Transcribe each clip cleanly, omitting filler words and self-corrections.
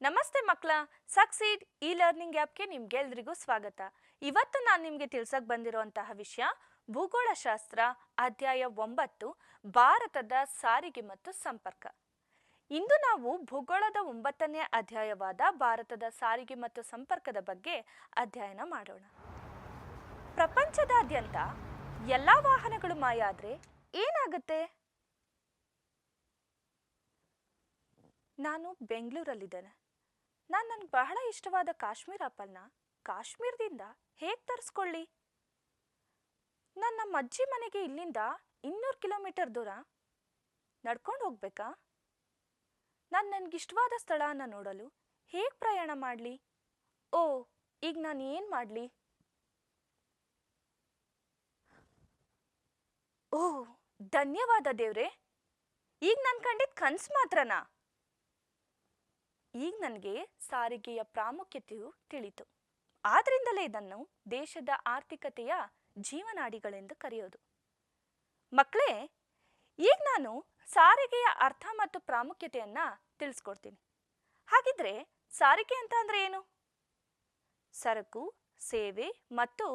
ನಮಸ್ತೆ ಮಕ್ಕಳ. Succeed E learning ಆ್ಯಪ್ಗೆ ನಿಮ್ಗೆಲ್ರಿಗೂ ಸ್ವಾಗತ. ಇವತ್ತು ನಾನು ನಿಮಗೆ ತಿಳಿಸಕ್ ಬಂದಿರುವಂತಹ ವಿಷಯ ಭೂಗೋಳಶಾಸ್ತ್ರ ಅಧ್ಯಾಯ 9 ಭಾರತದ ಸಾರಿಗೆ ಮತ್ತು ಸಂಪರ್ಕ. ಇಂದು ನಾವು ಭೂಗೋಳದ 9ನೇ ಅಧ್ಯಾಯವಾದ ಭಾರತದ ಸಾರಿಗೆ ಮತ್ತು ಸಂಪರ್ಕದ ಬಗ್ಗೆ ಅಧ್ಯಯನ ಮಾಡೋಣ. ಪ್ರಪಂಚದಾದ್ಯಂತ ಎಲ್ಲ ವಾಹನಗಳು ಮಾಯ ಆದ್ರೆ ಏನಾಗುತ್ತೆ? ನಾನು ಬೆಂಗಳೂರಲ್ಲಿದ್ದೇನೆ. ನನಗೆ ಬಹಳ ಇಷ್ಟವಾದ ಕಾಶ್ಮೀರ ಆಪಲ್ನ ಕಾಶ್ಮೀರದಿಂದ ಹೇಗೆ ತರಿಸ್ಕೊಳ್ಳಿ? ನಮ್ಮ ಅಜ್ಜಿ ಮನೆಗೆ ಇಲ್ಲಿಂದ 200 ಕಿಲೋಮೀಟರ್ ದೂರ ನಡ್ಕೊಂಡು ಹೋಗ್ಬೇಕಾ? ನನಗಿಷ್ಟವಾದ ಸ್ಥಳನ ನೋಡಲು ಹೇಗೆ ಪ್ರಯಾಣ ಮಾಡಲಿ? ಈಗ ನಾನು ಏನು ಮಾಡಲಿ? ಧನ್ಯವಾದ ದೇವ್ರೆ, ಈಗ ನಾನು ಕಂಡಿದ್ದ ಕನಸು ಮಾತ್ರನಾ? ಈಗ ನನಗೆ ಸಾರಿಗೆಯ ಪ್ರಾಮುಖ್ಯತೆಯು ತಿಳಿತು. ಆದ್ರಿಂದಲೇ ಇದನ್ನು ದೇಶದ ಆರ್ಥಿಕತೆಯ ಜೀವನಾಡಿಗಳೆಂದು ಕರೆಯೋದು. ಮಕ್ಕಳೇ, ಈಗ ನಾನು ಸಾರಿಗೆಯ ಅರ್ಥ ಮತ್ತು ಪ್ರಾಮುಖ್ಯತೆಯನ್ನ ತಿಳಿಸ್ಕೊಡ್ತೀನಿ. ಹಾಗಿದ್ರೆ ಸಾರಿಗೆ ಅಂತ ಅಂದ್ರೆ ಏನು? ಸರಕು, ಸೇವೆ ಮತ್ತು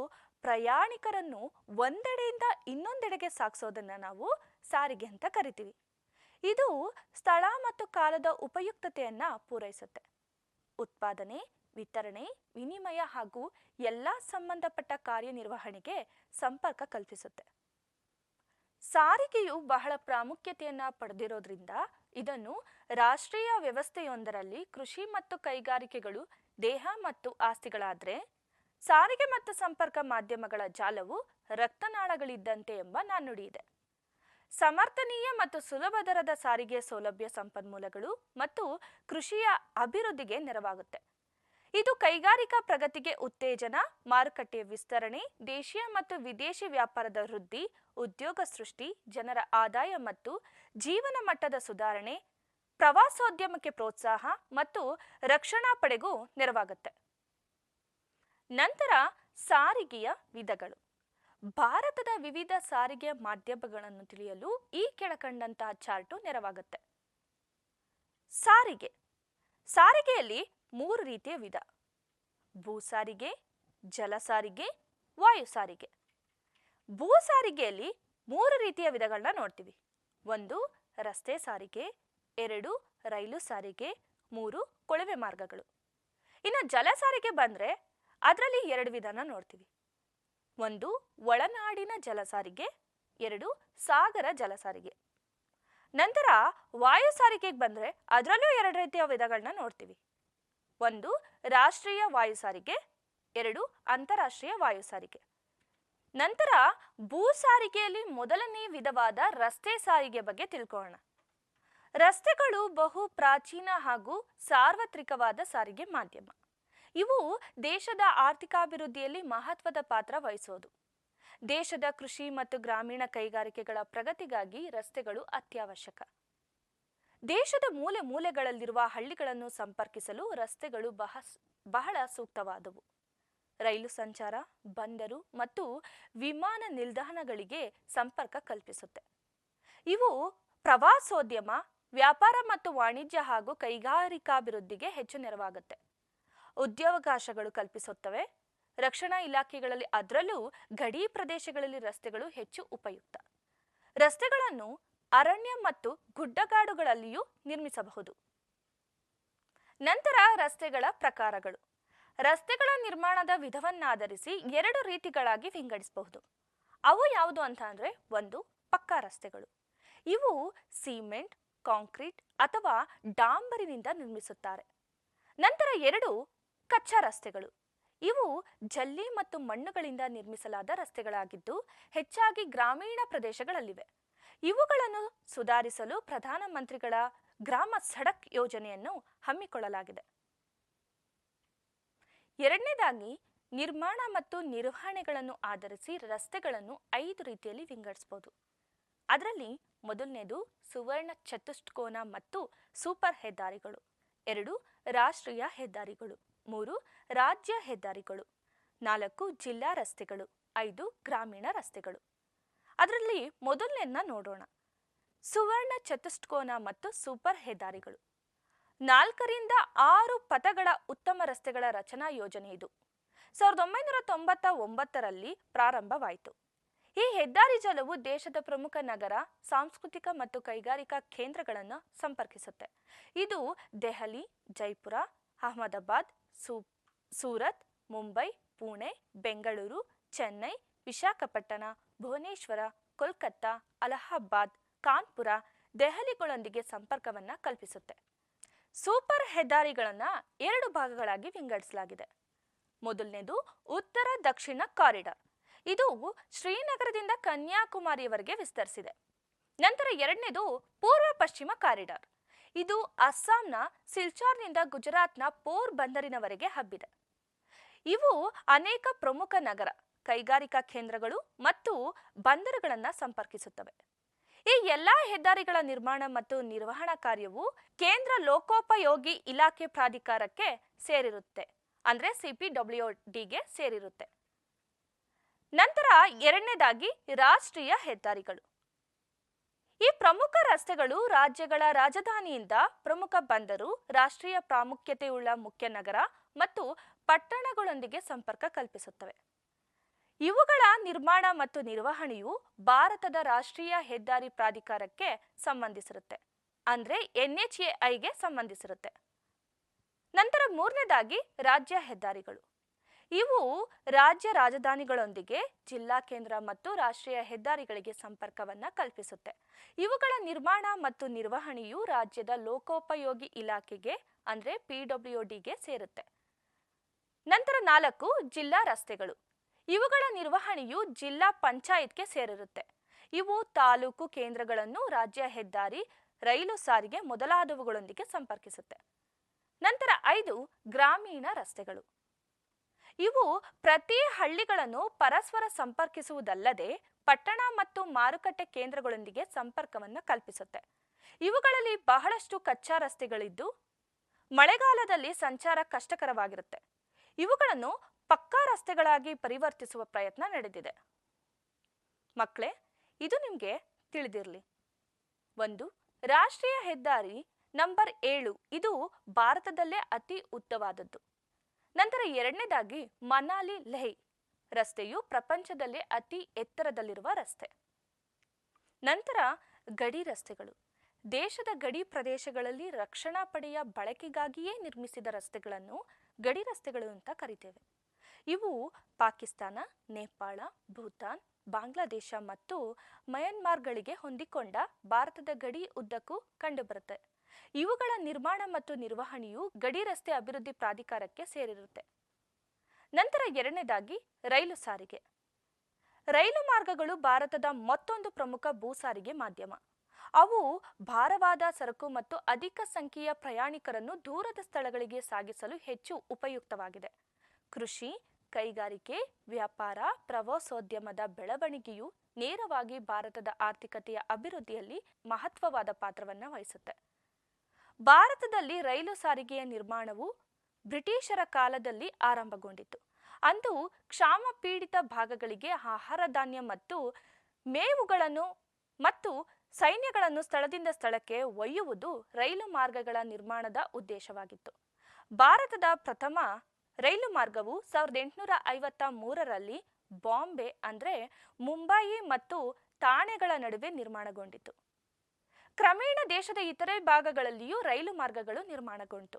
ಪ್ರಯಾಣಿಕರನ್ನು ಒಂದೆಡೆಯಿಂದ ಇನ್ನೊಂದೆಡೆಗೆ ಸಾಗಿಸೋದನ್ನ ನಾವು ಸಾರಿಗೆ ಅಂತ ಕರಿತೀವಿ. ಇದು ಸ್ಥಳ ಮತ್ತು ಕಾಲದ ಉಪಯುಕ್ತತೆಯನ್ನ ಪೂರೈಸುತ್ತೆ. ಉತ್ಪಾದನೆ, ವಿತರಣೆ, ವಿನಿಮಯ ಹಾಗೂ ಎಲ್ಲ ಸಂಬಂಧಪಟ್ಟ ಕಾರ್ಯನಿರ್ವಹಣೆಗೆ ಸಂಪರ್ಕ ಕಲ್ಪಿಸುತ್ತೆ. ಸಾರಿಗೆಯು ಬಹಳ ಪ್ರಾಮುಖ್ಯತೆಯನ್ನ ಪಡೆದಿರೋದ್ರಿಂದ ಇದನ್ನು ರಾಷ್ಟ್ರೀಯ ವ್ಯವಸ್ಥೆಯೊಂದರಲ್ಲಿ ಕೃಷಿ ಮತ್ತು ಕೈಗಾರಿಕೆಗಳು ದೇಹ ಮತ್ತು ಆಸ್ತಿಗಳಾದ್ರೆ, ಸಾರಿಗೆ ಮತ್ತು ಸಂಪರ್ಕ ಮಾಧ್ಯಮಗಳ ಜಾಲವು ರಕ್ತನಾಳಗಳಿದ್ದಂತೆ ಎಂಬ ನಾಣ್ಣುಡಿ ಇದೆ. ಸಮರ್ಥನೀಯ ಮತ್ತು ಸುಲಭ ದರದ ಸಾರಿಗೆ ಸೌಲಭ್ಯ ಸಂಪನ್ಮೂಲಗಳು ಮತ್ತು ಕೃಷಿಯ ಅಭಿವೃದ್ಧಿಗೆ ನೆರವಾಗುತ್ತೆ. ಇದು ಕೈಗಾರಿಕಾ ಪ್ರಗತಿಗೆ ಉತ್ತೇಜನ, ಮಾರುಕಟ್ಟೆಯ ವಿಸ್ತರಣೆ, ದೇಶೀಯ ಮತ್ತು ವಿದೇಶಿ ವ್ಯಾಪಾರದ ವೃದ್ಧಿ, ಉದ್ಯೋಗ ಸೃಷ್ಟಿ, ಜನರ ಆದಾಯ ಮತ್ತು ಜೀವನ ಮಟ್ಟದ ಸುಧಾರಣೆ, ಪ್ರವಾಸೋದ್ಯಮಕ್ಕೆ ಪ್ರೋತ್ಸಾಹ ಮತ್ತು ರಕ್ಷಣಾ ಪಡೆಗೂ ನೆರವಾಗುತ್ತೆ. ನಂತರ ಸಾರಿಗೆಯ ವಿಧಗಳು. ಭಾರತದ ವಿವಿಧ ಸಾರಿಗೆ ಮಾಧ್ಯಮಗಳನ್ನು ತಿಳಿಯಲು ಈ ಕೆಳಕಂಡಂತಹ ಚಾರ್ಟು ನೆರವಾಗುತ್ತೆ. ಸಾರಿಗೆಯಲ್ಲಿ 3 ರೀತಿಯ ವಿಧ: ಭೂ ಸಾರಿಗೆ, ಜಲ ಸಾರಿಗೆ, ವಾಯು ಸಾರಿಗೆ. ಭೂ ಸಾರಿಗೆಯಲ್ಲಿ 3 ರೀತಿಯ ವಿಧಗಳನ್ನ ನೋಡ್ತೀವಿ. 1 ರಸ್ತೆ ಸಾರಿಗೆ, 2 ರೈಲು ಸಾರಿಗೆ, 3 ಕೊಳವೆ ಮಾರ್ಗಗಳು. ಇನ್ನು ಜಲ ಸಾರಿಗೆ ಬಂದ್ರೆ ಅದರಲ್ಲಿ 2 ವಿಧನ ನೋಡ್ತೀವಿ. 1 ಒಳನಾಡಿನ ಜಲಸಾರಿಗೆ, 2 ಸಾಗರ ಜಲಸಾರಿಗೆ. ನಂತರ ವಾಯು ಸಾರಿಗೆಗೆ ಬಂದ್ರೆ ಅದರಲ್ಲೂ 2 ರೀತಿಯ ವಿಧಗಳನ್ನ ನೋಡ್ತೀವಿ. 1 ರಾಷ್ಟ್ರೀಯ ವಾಯು ಸಾರಿಗೆ, 2 ಅಂತಾರಾಷ್ಟ್ರೀಯ ವಾಯು ಸಾರಿಗೆ. ನಂತರ ಭೂ ಸಾರಿಗೆಯಲ್ಲಿ ಮೊದಲನೇ ವಿಧವಾದ ರಸ್ತೆ ಸಾರಿಗೆ ಬಗ್ಗೆ ತಿಳ್ಕೊಳ್ಳೋಣ. ರಸ್ತೆಗಳು ಬಹು ಪ್ರಾಚೀನ ಹಾಗೂ ಸಾರ್ವತ್ರಿಕವಾದ ಸಾರಿಗೆ ಮಾಧ್ಯಮ. ಇವು ದೇಶದ ಆರ್ಥಿಕಾಭಿವೃದ್ಧಿಯಲ್ಲಿ ಮಹತ್ವದ ಪಾತ್ರ ವಹಿಸೋದು. ದೇಶದ ಕೃಷಿ ಮತ್ತು ಗ್ರಾಮೀಣ ಕೈಗಾರಿಕೆಗಳ ಪ್ರಗತಿಗಾಗಿ ರಸ್ತೆಗಳು ಅತ್ಯವಶ್ಯಕ. ದೇಶದ ಮೂಲೆ ಮೂಲೆಗಳಲ್ಲಿರುವ ಹಳ್ಳಿಗಳನ್ನು ಸಂಪರ್ಕಿಸಲು ರಸ್ತೆಗಳು ಬಹಳ ಸೂಕ್ತವಾದವು. ರೈಲು ಸಂಚಾರ, ಬಂದರು ಮತ್ತು ವಿಮಾನ ನಿಲ್ದಾಣಗಳಿಗೆ ಸಂಪರ್ಕ ಕಲ್ಪಿಸುತ್ತೆ. ಇವು ಪ್ರವಾಸೋದ್ಯಮ, ವ್ಯಾಪಾರ ಮತ್ತು ವಾಣಿಜ್ಯ ಹಾಗೂ ಕೈಗಾರಿಕಾಭಿವೃದ್ಧಿಗೆ ಹೆಚ್ಚು ನೆರವಾಗುತ್ತೆ. ಉದ್ಯೋಗಾವಕಾಶಗಳು ಕಲ್ಪಿಸುತ್ತವೆ. ರಕ್ಷಣಾ ಇಲಾಖೆಗಳಲ್ಲಿ, ಅದರಲ್ಲೂ ಗಡಿ ಪ್ರದೇಶಗಳಲ್ಲಿ ರಸ್ತೆಗಳು ಹೆಚ್ಚು ಉಪಯುಕ್ತ. ರಸ್ತೆಗಳನ್ನು ಅರಣ್ಯ ಮತ್ತು ಗುಡ್ಡಗಾಡುಗಳಲ್ಲಿಯೂ ನಿರ್ಮಿಸಬಹುದು. ನಂತರ ರಸ್ತೆಗಳ ಪ್ರಕಾರಗಳು. ರಸ್ತೆಗಳ ನಿರ್ಮಾಣದ ವಿಧವನ್ನಾಧರಿಸಿ 2 ರೀತಿಗಳಾಗಿ ವಿಂಗಡಿಸಬಹುದು. ಅವು ಯಾವುದು ಅಂತ ಅಂದ್ರೆ, 1 ಪಕ್ಕಾ ರಸ್ತೆಗಳು. ಇವು ಸಿಮೆಂಟ್, ಕಾಂಕ್ರೀಟ್ ಅಥವಾ ಡಾಂಬರಿನಿಂದ ನಿರ್ಮಿಸುತ್ತಾರೆ. ನಂತರ 2 ಕಚ್ಚಾ ರಸ್ತೆಗಳು. ಇವು ಜಲ್ಲಿ ಮತ್ತು ಮಣ್ಣುಗಳಿಂದ ನಿರ್ಮಿಸಲಾದ ರಸ್ತೆಗಳಾಗಿದ್ದು ಹೆಚ್ಚಾಗಿ ಗ್ರಾಮೀಣ ಪ್ರದೇಶಗಳಲ್ಲಿವೆ. ಇವುಗಳನ್ನು ಸುಧಾರಿಸಲು ಪ್ರಧಾನಮಂತ್ರಿಗಳ ಗ್ರಾಮ ಸಡಕ್ ಯೋಜನೆಯನ್ನು ಹಮ್ಮಿಕೊಳ್ಳಲಾಗಿದೆ. ಎರಡನೇದಾಗಿ ನಿರ್ಮಾಣ ಮತ್ತು ನಿರ್ವಹಣೆಗಳನ್ನು ಆಧರಿಸಿ ರಸ್ತೆಗಳನ್ನು 5 ರೀತಿಯಲ್ಲಿ ವಿಂಗಡಿಸಬಹುದು. ಅದರಲ್ಲಿ ಮೊದಲನೇದು ಸುವರ್ಣ ಚತುಷ್ಕೋನ ಮತ್ತು ಸೂಪರ್ ಹೆದ್ದಾರಿಗಳು, 2 ರಾಷ್ಟ್ರೀಯ ಹೆದ್ದಾರಿಗಳು, 3 ರಾಜ್ಯ ಹೆದ್ದಾರಿಗಳು, 4 ಜಿಲ್ಲಾ ರಸ್ತೆಗಳು, 5 ಗ್ರಾಮೀಣ ರಸ್ತೆಗಳು. ಅದರಲ್ಲಿ ಮೊದಲನೇದನ್ನ ನೋಡೋಣ. ಸುವರ್ಣ ಚತುಷ್ಕೋನ ಮತ್ತು ಸೂಪರ್ ಹೆದ್ದಾರಿಗಳು. 4ರಿಂದ 6 ಪಥಗಳ ಉತ್ತಮ ರಸ್ತೆಗಳ ರಚನಾ ಯೋಜನೆ ಇದು 1999ರಲ್ಲಿ ಪ್ರಾರಂಭವಾಯಿತು. ಈ ಹೆದ್ದಾರಿ ಜಾಲವು ದೇಶದ ಪ್ರಮುಖ ನಗರ, ಸಾಂಸ್ಕೃತಿಕ ಮತ್ತು ಕೈಗಾರಿಕಾ ಕೇಂದ್ರಗಳನ್ನು ಸಂಪರ್ಕಿಸುತ್ತೆ. ಇದು ದೆಹಲಿ, ಜೈಪುರ, ಅಹಮದಾಬಾದ್, ಸೂರತ್, ಮುಂಬೈ, ಪುಣೆ, ಬೆಂಗಳೂರು, ಚೆನ್ನೈ, ವಿಶಾಖಪಟ್ಟಣ, ಭುವನೇಶ್ವರ, ಕೋಲ್ಕತ್ತಾ, ಅಲಹಾಬಾದ್, ಕಾನ್ಪುರ, ದೆಹಲಿಗಳೊಂದಿಗೆ ಸಂಪರ್ಕವನ್ನು ಕಲ್ಪಿಸುತ್ತೆ. ಸೂಪರ್ ಹೆದ್ದಾರಿಗಳನ್ನು 2 ಭಾಗಗಳಾಗಿ ವಿಂಗಡಿಸಲಾಗಿದೆ. ಮೊದಲನೇದು ಉತ್ತರ ದಕ್ಷಿಣ ಕಾರಿಡಾರ್. ಇದು ಶ್ರೀನಗರದಿಂದ ಕನ್ಯಾಕುಮಾರಿಯವರೆಗೆ ವಿಸ್ತರಿಸಿದೆ. ನಂತರ ಎರಡನೇದು ಪೂರ್ವ ಪಶ್ಚಿಮ ಕಾರಿಡಾರ್. ಇದು ಅಸ್ಸಾಂನ ಸಿಲ್ಚಾರ್ನಿಂದ ಗುಜರಾತ್ನ ಪೋರ್ ಬಂದರಿನವರೆಗೆ ಹಬ್ಬಿದೆ. ಇವು ಅನೇಕ ಪ್ರಮುಖ ನಗರ, ಕೈಗಾರಿಕಾ ಕೇಂದ್ರಗಳು ಮತ್ತು ಬಂದರುಗಳನ್ನು ಸಂಪರ್ಕಿಸುತ್ತವೆ. ಈ ಎಲ್ಲಾ ಹೆದ್ದಾರಿಗಳ ನಿರ್ಮಾಣ ಮತ್ತು ನಿರ್ವಹಣಾ ಕಾರ್ಯವು ಕೇಂದ್ರ ಲೋಕೋಪಯೋಗಿ ಇಲಾಖೆ ಪ್ರಾಧಿಕಾರಕ್ಕೆ ಸೇರಿರುತ್ತೆ, ಅಂದ್ರೆ CPWDಗೆ ಸೇರಿರುತ್ತೆ. ನಂತರ ಎರಡನೇದಾಗಿ ರಾಷ್ಟ್ರೀಯ ಹೆದ್ದಾರಿಗಳು. ಈ ಪ್ರಮುಖ ರಸ್ತೆಗಳು ರಾಜ್ಯಗಳ ರಾಜಧಾನಿಯಿಂದ ಪ್ರಮುಖ ಬಂದರು, ರಾಷ್ಟ್ರೀಯ ಪ್ರಾಮುಖ್ಯತೆಯುಳ್ಳ ಮುಖ್ಯ ನಗರ ಮತ್ತು ಪಟ್ಟಣಗಳೊಂದಿಗೆ ಸಂಪರ್ಕ ಕಲ್ಪಿಸುತ್ತವೆ. ಇವುಗಳ ನಿರ್ಮಾಣ ಮತ್ತು ನಿರ್ವಹಣೆಯು ಭಾರತದ ರಾಷ್ಟ್ರೀಯ ಹೆದ್ದಾರಿ ಪ್ರಾಧಿಕಾರಕ್ಕೆ ಸಂಬಂಧಿಸಿರುತ್ತೆ, ಅಂದ್ರೆ NHAIಗೆ ಸಂಬಂಧಿಸಿರುತ್ತೆ. ನಂತರ ಮೂರನೇದಾಗಿ ರಾಜ್ಯ ಹೆದ್ದಾರಿಗಳು. ಇವು ರಾಜ್ಯ ರಾಜಧಾನಿಗಳೊಂದಿಗೆ ಜಿಲ್ಲಾ ಕೇಂದ್ರ ಮತ್ತು ರಾಷ್ಟ್ರೀಯ ಹೆದ್ದಾರಿಗಳಿಗೆ ಸಂಪರ್ಕವನ್ನ ಕಲ್ಪಿಸುತ್ತೆ. ಇವುಗಳ ನಿರ್ಮಾಣ ಮತ್ತು ನಿರ್ವಹಣೆಯು ರಾಜ್ಯದ ಲೋಕೋಪಯೋಗಿ ಇಲಾಖೆಗೆ ಅಂದ್ರೆ PWDಗೆ ಸೇರುತ್ತೆ. ನಂತರ 4 ಜಿಲ್ಲಾ ರಸ್ತೆಗಳು. ಇವುಗಳ ನಿರ್ವಹಣೆಯು ಜಿಲ್ಲಾ ಪಂಚಾಯತ್ಗೆ ಸೇರಿರುತ್ತೆ. ಇವು ತಾಲೂಕು ಕೇಂದ್ರಗಳನ್ನು ರಾಜ್ಯ ಹೆದ್ದಾರಿ, ರೈಲು ಸಾರಿಗೆ ಮೊದಲಾದವುಗಳೊಂದಿಗೆ ಸಂಪರ್ಕಿಸುತ್ತೆ. ನಂತರ 5 ಗ್ರಾಮೀಣ ರಸ್ತೆಗಳು. ಇವು ಪ್ರತಿ ಹಳ್ಳಿಗಳನ್ನು ಪರಸ್ಪರ ಸಂಪರ್ಕಿಸುವುದಲ್ಲದೆ ಪಟ್ಟಣ ಮತ್ತು ಮಾರುಕಟ್ಟೆ ಕೇಂದ್ರಗಳೊಂದಿಗೆ ಸಂಪರ್ಕವನ್ನು ಕಲ್ಪಿಸುತ್ತೆ. ಇವುಗಳಲ್ಲಿ ಬಹಳಷ್ಟು ಕಚ್ಚಾ ರಸ್ತೆಗಳಿದ್ದು ಮಳೆಗಾಲದಲ್ಲಿ ಸಂಚಾರ ಕಷ್ಟಕರವಾಗಿರುತ್ತೆ. ಇವುಗಳನ್ನು ಪಕ್ಕಾ ರಸ್ತೆಗಳಾಗಿ ಪರಿವರ್ತಿಸುವ ಪ್ರಯತ್ನ ನಡೆದಿದೆ. ಮಕ್ಕಳೇ, ಇದು ನಿಮಗೆ ತಿಳಿದಿರಲಿ. 1 ರಾಷ್ಟ್ರೀಯ ಹೆದ್ದಾರಿ ನಂಬರ್ 7 ಇದು ಭಾರತದಲ್ಲೇ ಅತಿ ಉದ್ದವಾದದ್ದು. ನಂತರ ಎರಡನೇದಾಗಿ ಮನಾಲಿ ಲೇಹ್ ರಸ್ತೆಯು ಪ್ರಪಂಚದಲ್ಲೇ ಅತಿ ಎತ್ತರದಲ್ಲಿರುವ ರಸ್ತೆ. ನಂತರ ಗಡಿ ರಸ್ತೆಗಳು. ದೇಶದ ಗಡಿ ಪ್ರದೇಶಗಳಲ್ಲಿ ರಕ್ಷಣಾ ಪಡೆಯ ಬಳಕೆಗಾಗಿಯೇ ನಿರ್ಮಿಸಿದ ರಸ್ತೆಗಳನ್ನು ಗಡಿ ರಸ್ತೆಗಳು ಅಂತ ಕರಿತೇವೆ. ಇವು ಪಾಕಿಸ್ತಾನ, ನೇಪಾಳ, ಭೂತಾನ್, ಬಾಂಗ್ಲಾದೇಶ ಮತ್ತು ಮಯನ್ಮಾರ್ಗಳಿಗೆ ಹೊಂದಿಕೊಂಡ ಭಾರತದ ಗಡಿ ಉದ್ದಕ್ಕೂ ಕಂಡುಬರುತ್ತೆ. ಇವುಗಳ ನಿರ್ಮಾಣ ಮತ್ತು ನಿರ್ವಹಣೆಯು ಗಡಿ ರಸ್ತೆ ಅಭಿವೃದ್ಧಿ ಪ್ರಾಧಿಕಾರಕ್ಕೆ ಸೇರಿರುತ್ತೆ. ನಂತರ ಎರಡನೇದಾಗಿ ರೈಲು ಸಾರಿಗೆ. ರೈಲು ಮಾರ್ಗಗಳು ಭಾರತದ ಮತ್ತೊಂದು ಪ್ರಮುಖ ಭೂ ಸಾರಿಗೆ ಮಾಧ್ಯಮ. ಅವು ಭಾರವಾದ ಸರಕು ಮತ್ತು ಅಧಿಕ ಸಂಖ್ಯೆಯ ಪ್ರಯಾಣಿಕರನ್ನು ದೂರದ ಸ್ಥಳಗಳಿಗೆ ಸಾಗಿಸಲು ಹೆಚ್ಚು ಉಪಯುಕ್ತವಾಗಿದೆ. ಕೃಷಿ, ಕೈಗಾರಿಕೆ, ವ್ಯಾಪಾರ, ಪ್ರವಾಸೋದ್ಯಮದ ಬೆಳವಣಿಗೆಯು ನೇರವಾಗಿ ಭಾರತದ ಆರ್ಥಿಕತೆಯ ಅಭಿವೃದ್ಧಿಯಲ್ಲಿ ಮಹತ್ವವಾದ ಪಾತ್ರವನ್ನು ವಹಿಸುತ್ತೆ. ಭಾರತದಲ್ಲಿ ರೈಲು ಸಾರಿಗೆಯ ನಿರ್ಮಾಣವು ಬ್ರಿಟಿಷರ ಕಾಲದಲ್ಲಿ ಆರಂಭಗೊಂಡಿತು. ಅಂದು ಕ್ಷಾಮ ಪೀಡಿತ ಭಾಗಗಳಿಗೆ ಆಹಾರ ಧಾನ್ಯ ಮತ್ತು ಮೇವುಗಳನ್ನು ಮತ್ತು ಸೈನ್ಯಗಳನ್ನು ಸ್ಥಳದಿಂದ ಸ್ಥಳಕ್ಕೆ ಒಯ್ಯುವುದು ರೈಲು ಮಾರ್ಗಗಳ ನಿರ್ಮಾಣದ ಉದ್ದೇಶವಾಗಿತ್ತು. ಭಾರತದ ಪ್ರಥಮ ರೈಲು ಮಾರ್ಗವು 1853ರಲ್ಲಿ ಬಾಂಬೆ ಅಂದ್ರೆ ಮುಂಬಯಿ ಮತ್ತು ಠಾಣೆಗಳ ನಡುವೆ ನಿರ್ಮಾಣಗೊಂಡಿತು. ಕ್ರಮೇಣ ದೇಶದ ಇತರೆ ಭಾಗಗಳಲ್ಲಿಯೂ ರೈಲು ಮಾರ್ಗಗಳು ನಿರ್ಮಾಣಗೊಂಡಿತು.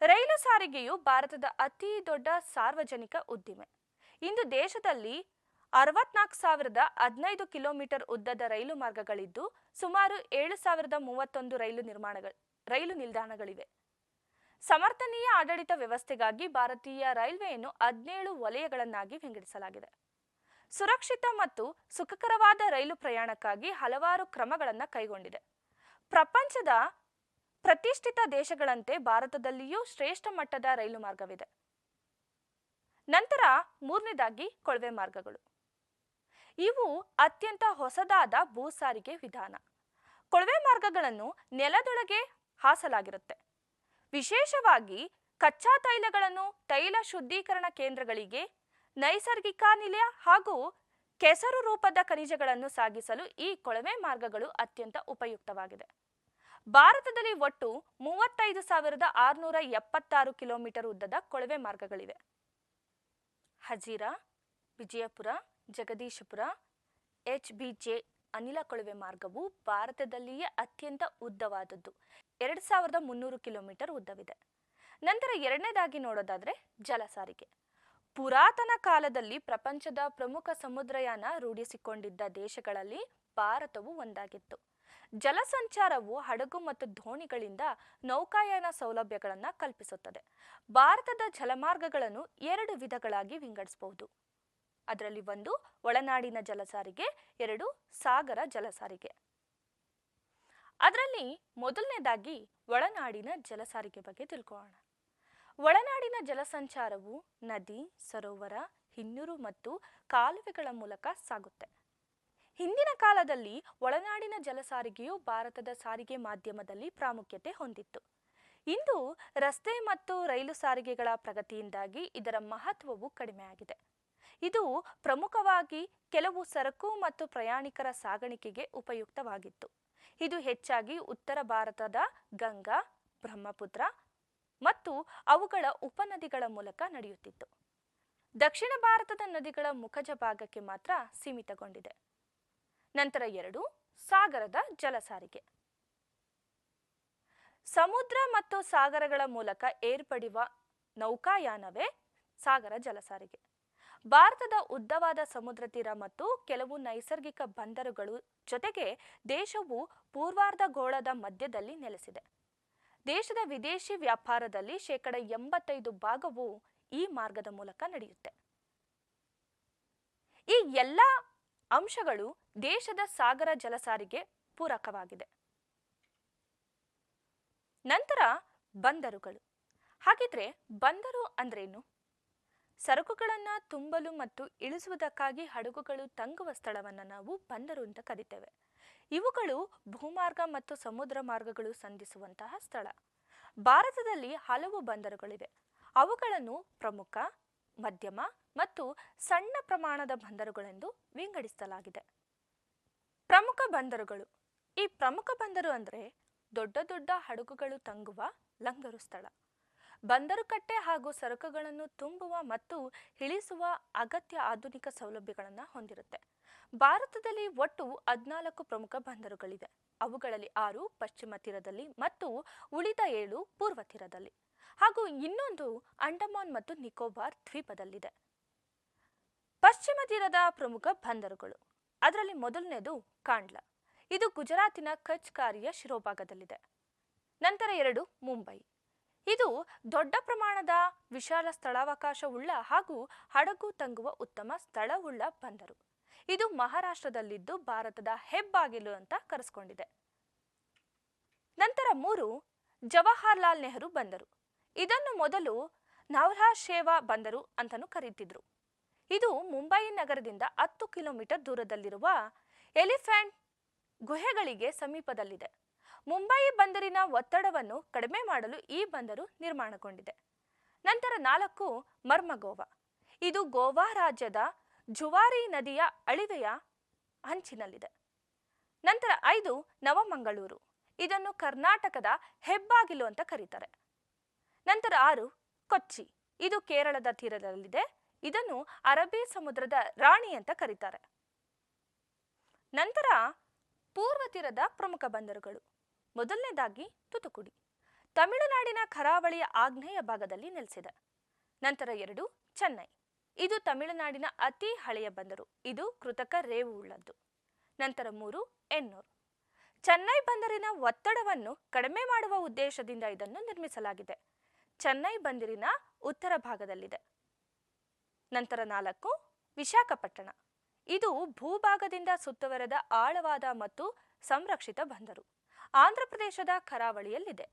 ರೈಲು ಸಾರಿಗೆಯು ಭಾರತದ ಅತಿ ದೊಡ್ಡ ಸಾರ್ವಜನಿಕ ಉದ್ದಿಮೆ. ಇಂದು ದೇಶದಲ್ಲಿ 64,015 ಕಿಲೋಮೀಟರ್ ಉದ್ದದ ರೈಲು ಮಾರ್ಗಗಳಿದ್ದು ಸುಮಾರು 7,031 ರೈಲು ನಿಲ್ದಾಣಗಳಿವೆ. ಸಮರ್ಥನೀಯ ಆಡಳಿತ ವ್ಯವಸ್ಥೆಗಾಗಿ ಭಾರತೀಯ ರೈಲ್ವೆಯನ್ನು 17 ವಲಯಗಳನ್ನಾಗಿ ವಿಂಗಡಿಸಲಾಗಿದೆ. ಸುರಕ್ಷಿತ ಮತ್ತು ಸುಖಕರವಾದ ರೈಲು ಪ್ರಯಾಣಕ್ಕಾಗಿ ಹಲವಾರು ಕ್ರಮಗಳನ್ನು ಕೈಗೊಂಡಿದೆ. ಪ್ರಪಂಚದ ಪ್ರತಿಷ್ಠಿತ ದೇಶಗಳಂತೆ ಭಾರತದಲ್ಲಿಯೂ ಶ್ರೇಷ್ಠ ಮಟ್ಟದ ರೈಲು ಮಾರ್ಗವಿದೆ. ನಂತರ ಮೂರನೇದಾಗಿ ಕೊಳವೆ ಮಾರ್ಗಗಳು. ಇವು ಅತ್ಯಂತ ಹೊಸದಾದ ಭೂ ಸಾರಿಗೆ ವಿಧಾನ. ಕೊಳವೆ ಮಾರ್ಗಗಳನ್ನು ನೆಲದೊಳಗೆ ಹಾಸಲಾಗಿರುತ್ತೆ. ವಿಶೇಷವಾಗಿ ಕಚ್ಚಾ ತೈಲಗಳನ್ನು ತೈಲ ಶುದ್ಧೀಕರಣ ಕೇಂದ್ರಗಳಿಗೆ, ನೈಸರ್ಗಿಕ ಅನಿಲ ಹಾಗೂ ಕೆಸರು ರೂಪದ ಖನಿಜಗಳನ್ನು ಸಾಗಿಸಲು ಈ ಕೊಳವೆ ಮಾರ್ಗಗಳು ಅತ್ಯಂತ ಉಪಯುಕ್ತವಾಗಿದೆ. ಭಾರತದಲ್ಲಿ ಒಟ್ಟು 35,676 ಕಿಲೋಮೀಟರ್ ಉದ್ದದ ಕೊಳವೆ ಮಾರ್ಗಗಳಿವೆ. ಹಜೀರಾ, ವಿಜಯಪುರ, ಜಗದೀಶಪುರ, HBJ ಅನಿಲ ಕೊಳವೆ ಮಾರ್ಗವು ಭಾರತದಲ್ಲಿಯೇ ಅತ್ಯಂತ ಉದ್ದವಾದದ್ದು, 2,300 ಕಿಲೋಮೀಟರ್ ಉದ್ದವಿದೆ. ನಂತರ ಎರಡನೇದಾಗಿ ನೋಡೋದಾದ್ರೆ ಜಲ ಸಾರಿಗೆ. ಪುರಾತನ ಕಾಲದಲ್ಲಿ ಪ್ರಪಂಚದ ಪ್ರಮುಖ ಸಮುದ್ರಯಾನ ರೂಢಿಸಿಕೊಂಡಿದ್ದ ದೇಶಗಳಲ್ಲಿ ಭಾರತವು ಒಂದಾಗಿತ್ತು. ಜಲಸಂಚಾರವು ಹಡಗು ಮತ್ತು ದೋಣಿಗಳಿಂದ ನೌಕಾಯಾನ ಸೌಲಭ್ಯಗಳನ್ನು ಕಲ್ಪಿಸುತ್ತದೆ. ಭಾರತದ ಜಲಮಾರ್ಗಗಳನ್ನು 2 ವಿಧಗಳಾಗಿ ವಿಂಗಡಿಸಬಹುದು. ಅದರಲ್ಲಿ ಒಂದು ಒಳನಾಡಿನ ಜಲಸಾರಿಗೆ, 2 ಸಾಗರ ಜಲಸಾರಿಗೆ. ಅದರಲ್ಲಿ ಮೊದಲನೇದಾಗಿ ಒಳನಾಡಿನ ಜಲಸಾರಿಗೆ ಬಗ್ಗೆ ತಿಳ್ಕೊಳ್ಳೋಣ. ಒಳನಾಡಿನ ಜಲಸಂಚಾರವು ನದಿ, ಸರೋವರ, ಹಿನ್ನೀರು ಮತ್ತು ಕಾಲುವೆಗಳ ಮೂಲಕ ಸಾಗುತ್ತೆ. ಹಿಂದಿನ ಕಾಲದಲ್ಲಿ ಒಳನಾಡಿನ ಜಲಸಾರಿಗೆಯು ಭಾರತದ ಸಾರಿಗೆ ಮಾಧ್ಯಮದಲ್ಲಿ ಪ್ರಾಮುಖ್ಯತೆ ಹೊಂದಿತ್ತು. ಇಂದು ರಸ್ತೆ ಮತ್ತು ರೈಲು ಸಾರಿಗೆಗಳ ಪ್ರಗತಿಯಿಂದಾಗಿ ಇದರ ಮಹತ್ವವು ಕಡಿಮೆಯಾಗಿದೆ. ಇದು ಪ್ರಮುಖವಾಗಿ ಕೆಲವು ಸರಕು ಮತ್ತು ಪ್ರಯಾಣಿಕರ ಸಾಗಾಣಿಕೆಗೆ ಉಪಯುಕ್ತವಾಗಿತ್ತು. ಇದು ಹೆಚ್ಚಾಗಿ ಉತ್ತರ ಭಾರತದ ಗಂಗಾ, ಬ್ರಹ್ಮಪುತ್ರ ಮತ್ತು ಅವುಗಳ ಉಪನದಿಗಳ ಮೂಲಕ ನಡೆಯುತ್ತಿತ್ತು. ದಕ್ಷಿಣ ಭಾರತದ ನದಿಗಳ ಮುಖಜ ಭಾಗಕ್ಕೆ ಮಾತ್ರ ಸೀಮಿತಗೊಂಡಿದೆ. ನಂತರ 2 ಸಾಗರದ ಜಲಸಾರಿಗೆ. ಸಮುದ್ರ ಮತ್ತು ಸಾಗರಗಳ ಮೂಲಕ ಏರ್ಪಡುವ ನೌಕಾಯಾನವೇ ಸಾಗರ ಜಲಸಾರಿಗೆ. ಭಾರತದ ಉದ್ದವಾದ ಸಮುದ್ರ ತೀರ ಮತ್ತು ಕೆಲವು ನೈಸರ್ಗಿಕ ಬಂದರುಗಳು ಜೊತೆಗೆ ದೇಶವು ಪೂರ್ವಾರ್ಧಗೋಳದ ಮಧ್ಯದಲ್ಲಿ ನೆಲೆಸಿದೆ. ದೇಶದ ವಿದೇಶಿ ವ್ಯಾಪಾರದಲ್ಲಿ 85% ಭಾಗವು ಈ ಮಾರ್ಗದ ಮೂಲಕ ನಡೆಯುತ್ತೆ. ಈ ಎಲ್ಲ ಅಂಶಗಳು ದೇಶದ ಸಾಗರ ಜಲಸಾರಿಗೆ ಪೂರಕವಾಗಿದೆ. ನಂತರ ಬಂದರುಗಳು. ಹಾಗಿದ್ರೆ ಬಂದರು ಅಂದ್ರೇನು? ಸರಕುಗಳನ್ನು ತುಂಬಲು ಮತ್ತು ಇಳಿಸುವುದಕ್ಕಾಗಿ ಹಡಗುಗಳು ತಂಗುವ ಸ್ಥಳವನ್ನು ನಾವು ಬಂದರು ಅಂತ ಕರಿತೇವೆ. ಇವುಗಳು ಭೂಮಾರ್ಗ ಮತ್ತು ಸಮುದ್ರ ಮಾರ್ಗಗಳು ಸಂಧಿಸುವಂತಹ ಸ್ಥಳ. ಭಾರತದಲ್ಲಿ ಹಲವು ಬಂದರುಗಳಿವೆ. ಅವುಗಳನ್ನು ಪ್ರಮುಖ, ಮಧ್ಯಮ ಮತ್ತು ಸಣ್ಣ ಪ್ರಮಾಣದ ಬಂದರುಗಳೆಂದು ವಿಂಗಡಿಸಲಾಗಿದೆ. ಪ್ರಮುಖ ಬಂದರುಗಳು. ಈ ಪ್ರಮುಖ ಬಂದರು ಅಂದರೆ ದೊಡ್ಡ ದೊಡ್ಡ ಹಡಗುಗಳು ತಂಗುವ ಲಂಗರು ಸ್ಥಳ. ಬಂದರು ಕಟ್ಟೆ ಹಾಗೂ ಸರಕುಗಳನ್ನು ತುಂಬುವ ಮತ್ತು ಇಳಿಸುವ ಅಗತ್ಯ ಆಧುನಿಕ ಸೌಲಭ್ಯಗಳನ್ನು ಹೊಂದಿರುತ್ತೆ. ಭಾರತದಲ್ಲಿ ಒಟ್ಟು 14 ಪ್ರಮುಖ ಬಂದರುಗಳಿವೆ. ಅವುಗಳಲ್ಲಿ 6 ಪಶ್ಚಿಮ ತೀರದಲ್ಲಿ ಮತ್ತು ಉಳಿದ 7 ಪೂರ್ವ ತೀರದಲ್ಲಿ, ಹಾಗೂ ಇನ್ನೊಂದು ಅಂಡಮಾನ್ ಮತ್ತು ನಿಕೋಬಾರ್ ದ್ವೀಪದಲ್ಲಿದೆ. ಪಶ್ಚಿಮ ತೀರದ ಪ್ರಮುಖ ಬಂದರುಗಳು. ಅದರಲ್ಲಿ ಮೊದಲನೇದು ಕಾಂಡ್ಲಾ. ಇದು ಗುಜರಾತಿನ ಕಚ್ ಕಾರಿಯ ಶಿರೋಭಾಗದಲ್ಲಿದೆ. ನಂತರ 2 ಮುಂಬೈ. ಇದು ದೊಡ್ಡ ಪ್ರಮಾಣದ ವಿಶಾಲ ಸ್ಥಳಾವಕಾಶವುಳ್ಳ ಹಾಗೂ ಹಡಗು ತಂಗುವ ಉತ್ತಮ ಸ್ಥಳವುಳ್ಳ ಬಂದರು. ಇದು ಮಹಾರಾಷ್ಟ್ರದಲ್ಲಿದ್ದು ಭಾರತದ ಹೆಬ್ಬಾಗಿಲು ಅಂತ ಕರೆಸಿಕೊಂಡಿದೆ. ನಂತರ 3 ಜವಾಹರ್ಲಾಲ್ ನೆಹರು ಬಂದರು. ಇದನ್ನು ಮೊದಲು ನವ್ರಾ ಶೇವಾ ಬಂದರು ಅಂತಲೂ ಕರೀತಿದ್ರು. ಇದು ಮುಂಬೈ ನಗರದಿಂದ 10 ಕಿಲೋಮೀಟರ್ ದೂರದಲ್ಲಿರುವ ಎಲಿಫೆಂಟ್ ಗುಹೆಗಳಿಗೆ ಸಮೀಪದಲ್ಲಿದೆ. ಮುಂಬೈ ಬಂದರಿನ ಒತ್ತಡವನ್ನು ಕಡಿಮೆ ಮಾಡಲು ಈ ಬಂದರು ನಿರ್ಮಾಣಗೊಂಡಿದೆ. ನಂತರ 4 ಮರ್ಮಗೋವಾ. ಇದು ಗೋವಾ ರಾಜ್ಯದ ಜುವಾರಿ ನದಿಯ ಅಳಿವೆಯ ಅಂಚಿನಲ್ಲಿದೆ. ನಂತರ 5 ನವಮಂಗಳೂರು. ಇದನ್ನು ಕರ್ನಾಟಕದ ಹೆಬ್ಬಾಗಿಲು ಅಂತ ಕರೀತಾರೆ. ನಂತರ 6 ಕೊಚ್ಚಿ. ಇದು ಕೇರಳದ ತೀರದಲ್ಲಿದೆ. ಇದನ್ನು ಅರಬ್ಬಿ ಸಮುದ್ರದ ರಾಣಿ ಅಂತ ಕರೀತಾರೆ. ನಂತರ ಪೂರ್ವ ತೀರದ ಪ್ರಮುಖ ಬಂದರುಗಳು. ಮೊದಲನೇದಾಗಿ ತುತುಕುಡಿ. ತಮಿಳುನಾಡಿನ ಕರಾವಳಿಯ ಆಗ್ನೇಯ ಭಾಗದಲ್ಲಿ ನೆಲೆಸಿದೆ. ನಂತರ 2 ಚೆನ್ನೈ. ಇದು ತಮಿಳುನಾಡಿನ ಅತಿ ಹಳೆಯ ಬಂದರು. ಇದು ಕೃತಕ ರೇವು ಉಳ್ಳದ್ದು. ನಂತರ 3 ಎನ್ನೂರು. ಚೆನ್ನೈ ಬಂದರಿನ ಒತ್ತಡವನ್ನು ಕಡಿಮೆ ಮಾಡುವ ಉದ್ದೇಶದಿಂದ ಇದನ್ನು ನಿರ್ಮಿಸಲಾಗಿದೆ. ಚೆನ್ನೈ ಬಂದರಿನ ಉತ್ತರ ಭಾಗದಲ್ಲಿದೆ. ನಂತರ 4 ವಿಶಾಖಪಟ್ಟಣ. ಇದು ಭೂಭಾಗದಿಂದ ಸುತ್ತುವರೆದ ಆಳವಾದ ಮತ್ತು ಸಂರಕ್ಷಿತ ಬಂದರು. ಆಂಧ್ರಪ್ರದೇಶದ ಕರಾವಳಿಯಲ್ಲಿದೆ.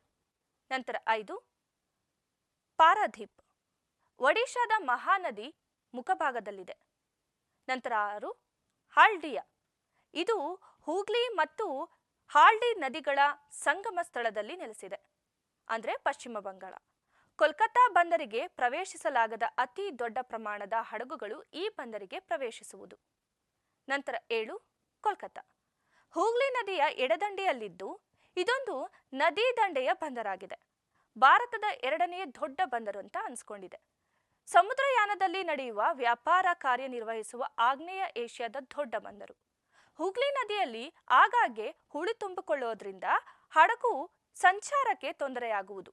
ನಂತರ 5 ಪಾರಾದೀಪ್. ಒಡಿಶಾದ ಮಹಾನದಿ ಮುಖಭಾಗದಲ್ಲಿದೆ. ನಂತರ 6 ಹಾಲ್ಡಿಯಾ. ಇದು ಹೂಗ್ಲಿ ಮತ್ತು ಹಾಲ್ಡಿ ನದಿಗಳ ಸಂಗಮ ಸ್ಥಳದಲ್ಲಿ ನೆಲೆಸಿದೆ, ಅಂದರೆ ಪಶ್ಚಿಮ ಬಂಗಾಳ. ಕೋಲ್ಕತ್ತಾ ಬಂದರಿಗೆ ಪ್ರವೇಶಿಸಲಾಗದ ಅತಿ ದೊಡ್ಡ ಪ್ರಮಾಣದ ಹಡಗುಗಳು ಈ ಬಂದರಿಗೆ ಪ್ರವೇಶಿಸುವುದು. ನಂತರ 7 ಕೋಲ್ಕತ್ತಾ. ಹೂಗ್ಲಿ ನದಿಯ ಎಡದಂಡೆಯಲ್ಲಿದ್ದು ಇದೊಂದು ನದಿ ದಂಡೆಯ ಬಂದರಾಗಿದೆ. ಭಾರತದ ಎರಡನೆಯ ದೊಡ್ಡ ಬಂದರು ಅಂತ ಅನ್ಸ್ಕೊಂಡಿದೆ. ಸಮುದ್ರಯಾನದಲ್ಲಿ ನಡೆಯುವ ವ್ಯಾಪಾರ ಕಾರ್ಯನಿರ್ವಹಿಸುವ ಆಗ್ನೇಯ ಏಷ್ಯಾದ ದೊಡ್ಡ ಬಂದರು. ಹುಗ್ಲಿ ನದಿಯಲ್ಲಿ ಆಗಾಗ್ಗೆ ಹೂಳು ತುಂಬಿಕೊಳ್ಳೋದ್ರಿಂದ ಹಡಗು ಸಂಚಾರಕ್ಕೆ ತೊಂದರೆಯಾಗುವುದು.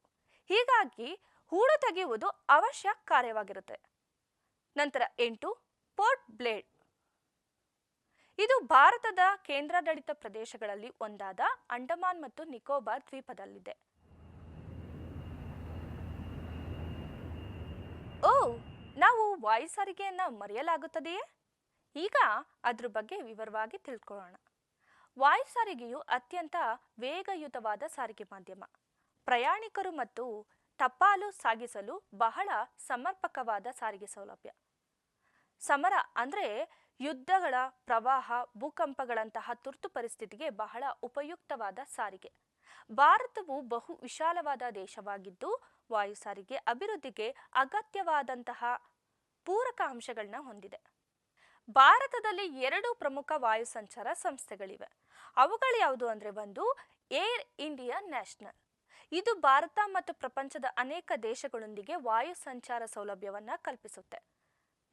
ಹೀಗಾಗಿ ಹೂಳು ತೆಗೆಯುವುದು ಅವಶ್ಯ ಕಾರ್ಯವಾಗಿರುತ್ತೆ. ನಂತರ 8 ಪೋರ್ಟ್ ಬ್ಲೇರ್. ಇದು ಭಾರತದ ಕೇಂದ್ರಾಡಳಿತ ಪ್ರದೇಶಗಳಲ್ಲಿ ಒಂದಾದ ಅಂಡಮಾನ್ ಮತ್ತು ನಿಕೋಬಾರ್ ದ್ವೀಪದಲ್ಲಿದೆ. ನಾವು ವಾಯು ಸಾರಿಗೆಯನ್ನ ಮರೆಯಲಾಗುತ್ತದೆಯೇ? ಈಗ ಅದ್ರ ಬಗ್ಗೆ ವಿವರವಾಗಿ ತಿಳ್ಕೊಳ್ಳೋಣ. ವಾಯು ಸಾರಿಗೆಯು ಅತ್ಯಂತ ವೇಗಯುತವಾದ ಸಾರಿಗೆ ಮಾಧ್ಯಮ. ಪ್ರಯಾಣಿಕರು ಮತ್ತು ಟಪಾಲು ಸಾಗಿಸಲು ಬಹಳ ಸಮರ್ಪಕವಾದ ಸಾರಿಗೆ ಸೌಲಭ್ಯ. ಸಮರ ಅಂದ್ರೆ ಯುದ್ಧಗಳ, ಪ್ರವಾಹ, ಭೂಕಂಪಗಳಂತಹ ತುರ್ತು ಪರಿಸ್ಥಿತಿಗೆ ಬಹಳ ಉಪಯುಕ್ತವಾದ ಸಾರಿಗೆ. ಭಾರತವು ಬಹು ವಿಶಾಲವಾದ ದೇಶವಾಗಿದ್ದು ವಾಯು ಸಾರಿಗೆ ಅಭಿವೃದ್ಧಿಗೆ ಅಗತ್ಯವಾದಂತಹ ಪೂರಕ ಅಂಶಗಳನ್ನ ಹೊಂದಿದೆ. ಭಾರತದಲ್ಲಿ 2 ಪ್ರಮುಖ ವಾಯು ಸಂಚಾರ ಸಂಸ್ಥೆಗಳಿವೆ. ಅವುಗಳು ಯಾವುದು ಅಂದ್ರೆ, ಒಂದು ಏರ್ ಇಂಡಿಯಾ ನ್ಯಾಷನಲ್. ಇದು ಭಾರತ ಮತ್ತು ಪ್ರಪಂಚದ ಅನೇಕ ದೇಶಗಳೊಂದಿಗೆ ವಾಯು ಸಂಚಾರ ಸೌಲಭ್ಯವನ್ನ ಕಲ್ಪಿಸುತ್ತೆ.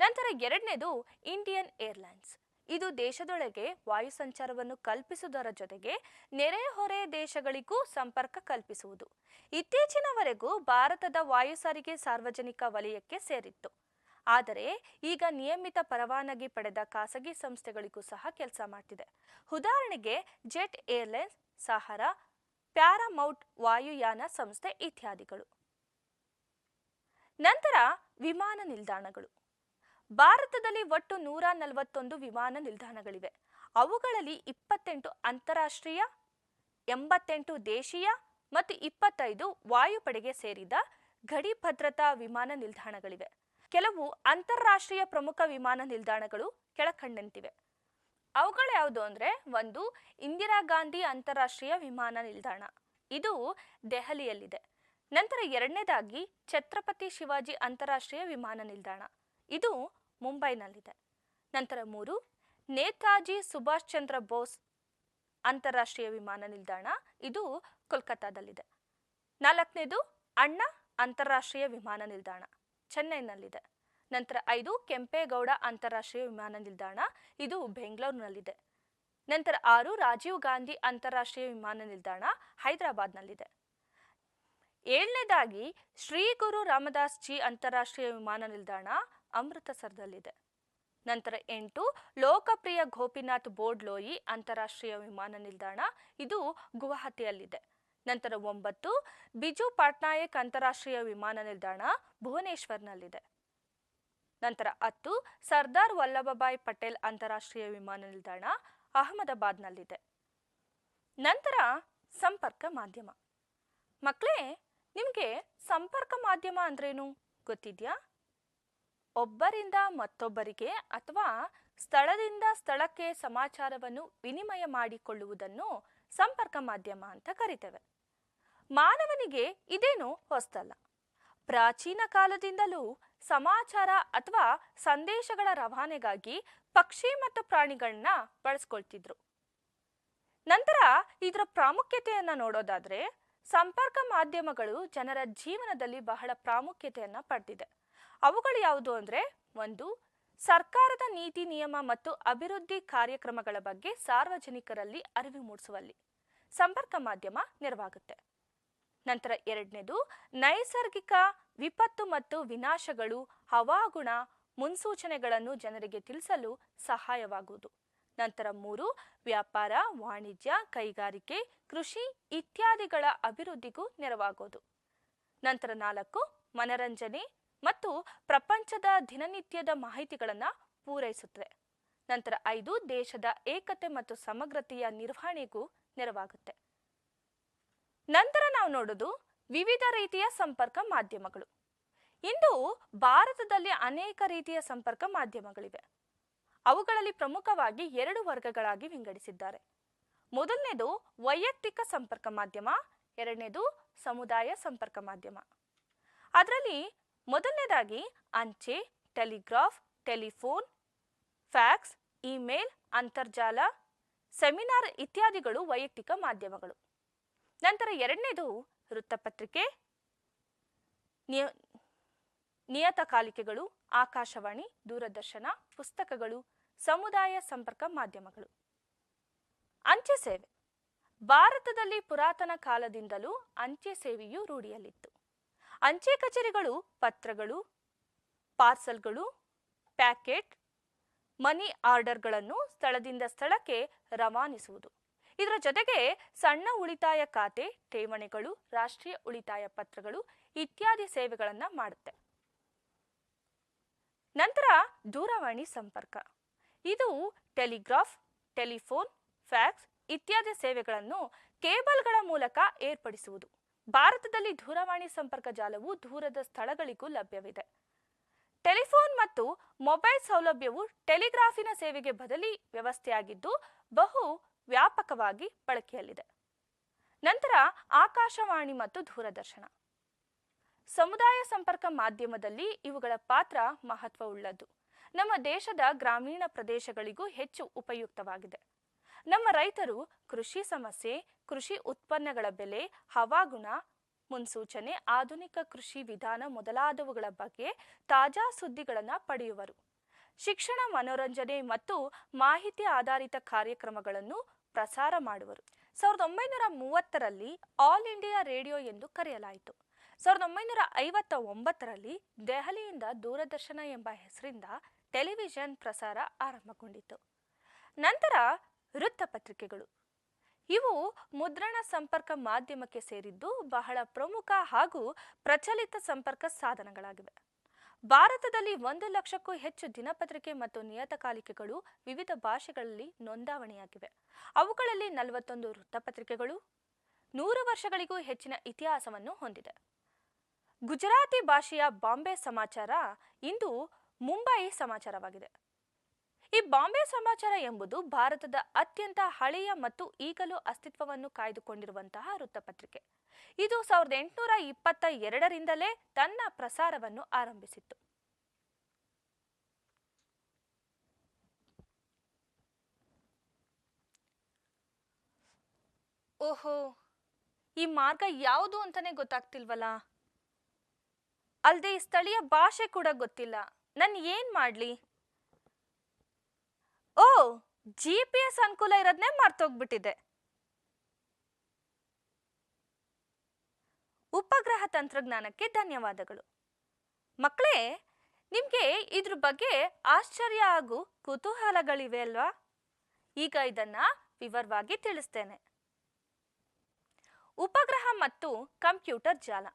ನಂತರ ಎರಡನೇದು ಇಂಡಿಯನ್ ಏರ್ಲೈನ್ಸ್. ಇದು ದೇಶದೊಳಗೆ ವಾಯು ಸಂಚಾರವನ್ನು ಕಲ್ಪಿಸುವುದರ ಜೊತೆಗೆ ನೆರೆಹೊರೆ ದೇಶಗಳಿಗೂ ಸಂಪರ್ಕ ಕಲ್ಪಿಸುವುದು. ಇತ್ತೀಚಿನವರೆಗೂ ಭಾರತದ ವಾಯು ಸಾರಿಗೆ ಸಾರ್ವಜನಿಕ ವಲಯಕ್ಕೆ ಸೇರಿತ್ತು. ಆದರೆ ಈಗ ನಿಯಮಿತ ಪರವಾನಗಿ ಪಡೆದ ಖಾಸಗಿ ಸಂಸ್ಥೆಗಳಿಗೂ ಸಹ ಕೆಲಸ ಮಾಡ್ತಿದೆ. ಉದಾಹರಣೆಗೆ ಜೆಟ್ ಏರ್ಲೈನ್ಸ್, ಸಹಾರಾ, ಪ್ಯಾರಾಮೌಂಟ್ ವಾಯುಯಾನ ಸಂಸ್ಥೆ ಇತ್ಯಾದಿಗಳು. ನಂತರ ವಿಮಾನ ನಿಲ್ದಾಣಗಳು. ಭಾರತದಲ್ಲಿ ಒಟ್ಟು 141 ವಿಮಾನ ನಿಲ್ದಾಣಗಳಿವೆ. ಅವುಗಳಲ್ಲಿ 28 ಅಂತಾರಾಷ್ಟ್ರೀಯ, 88 ದೇಶೀಯ ಮತ್ತು 25 ವಾಯುಪಡೆಗೆ ಸೇರಿದ ಗಡಿ ಭದ್ರತಾ ವಿಮಾನ ನಿಲ್ದಾಣಗಳಿವೆ. ಕೆಲವು ಅಂತಾರಾಷ್ಟ್ರೀಯ ಪ್ರಮುಖ ವಿಮಾನ ನಿಲ್ದಾಣಗಳು ಕೆಳಕಂಡಂತಿವೆ. ಅವುಗಳು ಯಾವುದು ಅಂದ್ರೆ, ಒಂದು ಇಂದಿರಾ ಗಾಂಧಿ ಅಂತಾರಾಷ್ಟ್ರೀಯ ವಿಮಾನ ನಿಲ್ದಾಣ, ಇದು ದೆಹಲಿಯಲ್ಲಿದೆ. ನಂತರ ಎರಡನೇದಾಗಿ ಛತ್ರಪತಿ ಶಿವಾಜಿ ಅಂತಾರಾಷ್ಟ್ರೀಯ ವಿಮಾನ ನಿಲ್ದಾಣ, ಇದು ಮುಂಬೈನಲ್ಲಿದೆ. ನಂತರ 3 ನೇತಾಜಿ ಸುಭಾಷ್ ಚಂದ್ರ ಬೋಸ್ ಅಂತಾರಾಷ್ಟ್ರೀಯ ವಿಮಾನ ನಿಲ್ದಾಣ, ಇದು ಕೋಲ್ಕತ್ತಾದಲ್ಲಿದೆ. 4ನೇದು ಅಣ್ಣಾ ಅಂತಾರಾಷ್ಟ್ರೀಯ ವಿಮಾನ ನಿಲ್ದಾಣ, ಚೆನ್ನೈನಲ್ಲಿದೆ. ನಂತರ 5 ಕೆಂಪೇಗೌಡ ಅಂತಾರಾಷ್ಟ್ರೀಯ ವಿಮಾನ ನಿಲ್ದಾಣ, ಇದು ಬೆಂಗಳೂರಿನಲ್ಲಿದೆ. ನಂತರ 6 ರಾಜೀವ್ ಗಾಂಧಿ ಅಂತಾರಾಷ್ಟ್ರೀಯ ವಿಮಾನ ನಿಲ್ದಾಣ, ಹೈದರಾಬಾದ್ನಲ್ಲಿದೆ. 7ನೇದಾಗಿ ಶ್ರೀ ಗುರು ರಾಮದಾಸ್ ಜಿ ಅಂತಾರಾಷ್ಟ್ರೀಯ ವಿಮಾನ ನಿಲ್ದಾಣ, ಅಮೃತಸರದಲ್ಲಿದೆ. ನಂತರ 8 ಲೋಕಪ್ರಿಯ ಗೋಪಿನಾಥ್ ಬೋರ್ಡ್ಲೋಯಿ ಅಂತಾರಾಷ್ಟ್ರೀಯ ವಿಮಾನ ನಿಲ್ದಾಣ, ಇದು ಗುವಾಹಟಿಯಲ್ಲಿದೆ. ನಂತರ 9 ಬಿಜು ಪಟ್ನಾಯಕ್ ಅಂತಾರಾಷ್ಟ್ರೀಯ ವಿಮಾನ ನಿಲ್ದಾಣ, ಭುವನೇಶ್ವರ್ನಲ್ಲಿದೆ. ನಂತರ 10 ಸರ್ದಾರ್ ವಲ್ಲಭಭಾಯ್ ಪಟೇಲ್ ಅಂತಾರಾಷ್ಟ್ರೀಯ ವಿಮಾನ ನಿಲ್ದಾಣ, ಅಹಮದಾಬಾದ್ನಲ್ಲಿದೆ. ನಂತರ ಸಂಪರ್ಕ ಮಾಧ್ಯಮ. ಮಕ್ಕಳೇ, ನಿಮಗೆ ಸಂಪರ್ಕ ಮಾಧ್ಯಮ ಅಂದ್ರೇನು ಗೊತ್ತಿದ್ಯಾ? ಒಬ್ಬರಿಂದ ಮತ್ತೊಬ್ಬರಿಗೆ ಅಥವಾ ಸ್ಥಳದಿಂದ ಸ್ಥಳಕ್ಕೆ ಸಮಾಚಾರವನ್ನು ವಿನಿಮಯ ಮಾಡಿಕೊಳ್ಳುವುದನ್ನು ಸಂಪರ್ಕ ಮಾಧ್ಯಮ ಅಂತ ಕರಿತೇವೆ. ಮಾನವನಿಗೆ ಇದೇನು ಹೊಸದಲ್ಲ. ಪ್ರಾಚೀನ ಕಾಲದಿಂದಲೂ ಸಮಾಚಾರ ಅಥವಾ ಸಂದೇಶಗಳ ರವಾನೆಗಾಗಿ ಪಕ್ಷಿ ಮತ್ತು ಪ್ರಾಣಿಗಳನ್ನ ಬಳಸ್ಕೊಳ್ತಿದ್ರು. ನಂತರ ಇದರ ಪ್ರಾಮುಖ್ಯತೆಯನ್ನ ನೋಡೋದಾದ್ರೆ, ಸಂಪರ್ಕ ಮಾಧ್ಯಮಗಳು ಜನರ ಜೀವನದಲ್ಲಿ ಬಹಳ ಪ್ರಾಮುಖ್ಯತೆಯನ್ನ ಪಡೆದಿದೆ. ಅವುಗಳು ಯಾವುದು ಅಂದ್ರೆ, ಒಂದು ಸರ್ಕಾರದ ನೀತಿ ನಿಯಮ ಮತ್ತು ಅಭಿವೃದ್ಧಿ ಕಾರ್ಯಕ್ರಮಗಳ ಬಗ್ಗೆ ಸಾರ್ವಜನಿಕರಲ್ಲಿ ಅರಿವು ಮೂಡಿಸುವಲ್ಲಿ ಸಂಪರ್ಕ ಮಾಧ್ಯಮ ನೆರವಾಗುತ್ತೆ. ನಂತರ ಎರಡನೇದು ನೈಸರ್ಗಿಕ ವಿಪತ್ತು ಮತ್ತು ವಿನಾಶಗಳು, ಹವಾಗುಣ ಮುನ್ಸೂಚನೆಗಳನ್ನು ಜನರಿಗೆ ತಿಳಿಸಲು ಸಹಾಯವಾಗುವುದು. ನಂತರ 3 ವ್ಯಾಪಾರ, ವಾಣಿಜ್ಯ, ಕೈಗಾರಿಕೆ, ಕೃಷಿ ಇತ್ಯಾದಿಗಳ ಅಭಿವೃದ್ಧಿಗೂ ನೆರವಾಗೋದು. ನಂತರ 4 ಮನರಂಜನೆ ಮತ್ತು ಪ್ರಪಂಚದ ದಿನನಿತ್ಯದ ಮಾಹಿತಿಗಳನ್ನು ಪೂರೈಸುತ್ತದೆ. ನಂತರ 5 ದೇಶದ ಏಕತೆ ಮತ್ತು ಸಮಗ್ರತೆಯ ನಿರ್ವಹಣೆಗೂ ನೆರವಾಗುತ್ತೆ. ನಂತರ ನಾವು ನೋಡೋದು ವಿವಿಧ ರೀತಿಯ ಸಂಪರ್ಕ ಮಾಧ್ಯಮಗಳು. ಇಂದು ಭಾರತದಲ್ಲಿ ಅನೇಕ ರೀತಿಯ ಸಂಪರ್ಕ ಮಾಧ್ಯಮಗಳಿವೆ. ಅವುಗಳಲ್ಲಿ ಪ್ರಮುಖವಾಗಿ 2 ವರ್ಗಗಳಾಗಿ ವಿಂಗಡಿಸಿದ್ದಾರೆ. ಮೊದಲನೇದು ವೈಯಕ್ತಿಕ ಸಂಪರ್ಕ ಮಾಧ್ಯಮ, ಎರಡನೇದು ಸಮುದಾಯ ಸಂಪರ್ಕ ಮಾಧ್ಯಮ. ಅದರಲ್ಲಿ ಮೊದಲನೇದಾಗಿ ಅಂಚೆ, ಟೆಲಿಗ್ರಾಫ್, ಟೆಲಿಫೋನ್, ಫ್ಯಾಕ್ಸ್, ಇಮೇಲ್, ಅಂತರ್ಜಾಲ, ಸೆಮಿನಾರ್ ಇತ್ಯಾದಿಗಳು ವೈಯಕ್ತಿಕ ಮಾಧ್ಯಮಗಳು. ನಂತರ ಎರಡನೇದು ವೃತ್ತಪತ್ರಿಕೆ, ನಿಯ- ನಿಯತಕಾಲಿಕೆಗಳು, ಆಕಾಶವಾಣಿ, ದೂರದರ್ಶನ, ಪುಸ್ತಕಗಳು, ಸಮುದಾಯ ಸಂಪರ್ಕ ಮಾಧ್ಯಮಗಳು. ಅಂಚೆ ಸೇವೆ. ಭಾರತದಲ್ಲಿ ಪುರಾತನ ಕಾಲದಿಂದಲೂ ಅಂಚೆ ಸೇವೆಯು ರೂಢಿಯಲ್ಲಿತ್ತು. ಅಂಚೆ ಕಚೇರಿಗಳು ಪತ್ರಗಳು, ಪಾರ್ಸಲ್ಗಳು, ಪ್ಯಾಕೆಟ್, ಮನಿ ಆರ್ಡರ್ಗಳನ್ನು ಸ್ಥಳದಿಂದ ಸ್ಥಳಕ್ಕೆ ರವಾನಿಸುವುದು. ಇದರ ಜೊತೆಗೆ ಸಣ್ಣ ಉಳಿತಾಯ ಖಾತೆ, ಠೇವಣಿಗಳು, ರಾಷ್ಟ್ರೀಯ ಉಳಿತಾಯ ಪತ್ರಗಳು ಇತ್ಯಾದಿ ಸೇವೆಗಳನ್ನು ಮಾಡುತ್ತೆ. ನಂತರ ದೂರವಾಣಿ ಸಂಪರ್ಕ. ಇದು ಟೆಲಿಗ್ರಾಫ್, ಟೆಲಿಫೋನ್, ಫ್ಯಾಕ್ಸ್ ಇತ್ಯಾದಿ ಸೇವೆಗಳನ್ನು ಕೇಬಲ್ಗಳ ಮೂಲಕ ಏರ್ಪಡಿಸುವುದು. ಭಾರತದಲ್ಲಿ ದೂರವಾಣಿ ಸಂಪರ್ಕ ಜಾಲವು ದೂರದ ಸ್ಥಳಗಳಿಗೂ ಲಭ್ಯವಿದೆ. ಟೆಲಿಫೋನ್ ಮತ್ತು ಮೊಬೈಲ್ ಸೌಲಭ್ಯವು ಟೆಲಿಗ್ರಾಫಿನ ಸೇವೆಗೆ ಬದಲಿ ವ್ಯವಸ್ಥೆಯಾಗಿದ್ದು ಬಹು ವ್ಯಾಪಕವಾಗಿ ಬಳಕೆಯಲ್ಲಿದೆ. ನಂತರ ಆಕಾಶವಾಣಿ ಮತ್ತು ದೂರದರ್ಶನ. ಸಮುದಾಯ ಸಂಪರ್ಕ ಮಾಧ್ಯಮದಲ್ಲಿ ಇವುಗಳ ಪಾತ್ರ ಮಹತ್ವವುಳ್ಳದ್ದು. ನಮ್ಮ ದೇಶದ ಗ್ರಾಮೀಣ ಪ್ರದೇಶಗಳಿಗೂ ಹೆಚ್ಚು ಉಪಯುಕ್ತವಾಗಿದೆ. ನಮ್ಮ ರೈತರು ಕೃಷಿ ಸಮಸ್ಯೆ, ಕೃಷಿ ಉತ್ಪನ್ನಗಳ ಬೆಲೆ, ಹವಾಗುಣ ಮುನ್ಸೂಚನೆ, ಆಧುನಿಕ ಕೃಷಿ ವಿಧಾನ ಮೊದಲಾದವುಗಳ ಬಗ್ಗೆ ತಾಜಾ ಸುದ್ದಿಗಳನ್ನು ಪಡೆಯುವರು. ಶಿಕ್ಷಣ, ಮನೋರಂಜನೆ ಮತ್ತು ಮಾಹಿತಿ ಆಧಾರಿತ ಕಾರ್ಯಕ್ರಮಗಳನ್ನು ಪ್ರಸಾರ ಮಾಡುವರು. 1930ರಲ್ಲಿ ಆಲ್ ಇಂಡಿಯಾ ರೇಡಿಯೋ ಎಂದು ಕರೆಯಲಾಯಿತು. 1959ರಲ್ಲಿ ದೆಹಲಿಯಿಂದ ದೂರದರ್ಶನ ಎಂಬ ಹೆಸರಿಂದ ಟೆಲಿವಿಷನ್ ಪ್ರಸಾರ ಆರಂಭಗೊಂಡಿತು. ನಂತರ ವೃತ್ತಪತ್ರಿಕೆಗಳು. ಇವು ಮುದ್ರಣ ಸಂಪರ್ಕ ಮಾಧ್ಯಮಕ್ಕೆ ಸೇರಿದ್ದು ಬಹಳ ಪ್ರಮುಖ ಹಾಗೂ ಪ್ರಚಲಿತ ಸಂಪರ್ಕ ಸಾಧನಗಳಾಗಿವೆ. ಭಾರತದಲ್ಲಿ 1 ಲಕ್ಷಕ್ಕೂ ಹೆಚ್ಚು ದಿನಪತ್ರಿಕೆ ಮತ್ತು ನಿಯತಕಾಲಿಕೆಗಳು ವಿವಿಧ ಭಾಷೆಗಳಲ್ಲಿ ನೋಂದಾವಣಿಯಾಗಿವೆ. ಅವುಗಳಲ್ಲಿ 41 ವೃತ್ತಪತ್ರಿಕೆಗಳು 100 ವರ್ಷಗಳಿಗೂ ಹೆಚ್ಚಿನ ಇತಿಹಾಸವನ್ನು ಹೊಂದಿದೆ. ಗುಜರಾತಿ ಭಾಷೆಯ ಬಾಂಬೆ ಸಮಾಚಾರ ಇಂದು ಮುಂಬೈ ಸಮಾಚಾರವಾಗಿದೆ. ಈ ಬಾಂಬೆ ಸಮಾಚಾರ ಎಂಬುದು ಭಾರತದ ಅತ್ಯಂತ ಹಳೆಯ ಮತ್ತು ಈಗಲೂ ಅಸ್ತಿತ್ವವನ್ನು ಕಾಯ್ದುಕೊಂಡಿರುವಂತಹ ವೃತ್ತಪತ್ರಿಕೆ. ಇದು 1822ರಿಂದಲೇ ತನ್ನ ಪ್ರಸಾರವನ್ನು ಆರಂಭಿಸಿತ್ತು. ಓಹೋ, ಈ ಮಾರ್ಗ ಯಾವುದು ಅಂತಾನೆ ಗೊತ್ತಾಗ್ತಿಲ್ವಲ್ಲ. ಅಲ್ಲದೆ ಸ್ಥಳೀಯ ಭಾಷೆ ಕೂಡ ಗೊತ್ತಿಲ್ಲ. ನಾನು ಏನ್ ಮಾಡ್ಲಿ? ಓ, GPS ಅನುಕೂಲ ಇರೋದನ್ನೇ ಮರ್ತೋಗ್ಬಿಟ್ಟಿದೆ. ಉಪಗ್ರಹ ತಂತ್ರಜ್ಞಾನಕ್ಕೆ ಧನ್ಯವಾದಗಳು. ಮಕ್ಕಳೇ, ನಿಮ್ಗೆ ಇದ್ರ ಬಗ್ಗೆ ಆಶ್ಚರ್ಯ ಹಾಗೂ ಕುತೂಹಲಗಳಿವೆ ಅಲ್ವಾ? ಈಗ ಇದನ್ನ ವಿವರವಾಗಿ ತಿಳಿಸ್ತೇನೆ. ಉಪಗ್ರಹ ಮತ್ತು ಕಂಪ್ಯೂಟರ್ ಜಾಲ.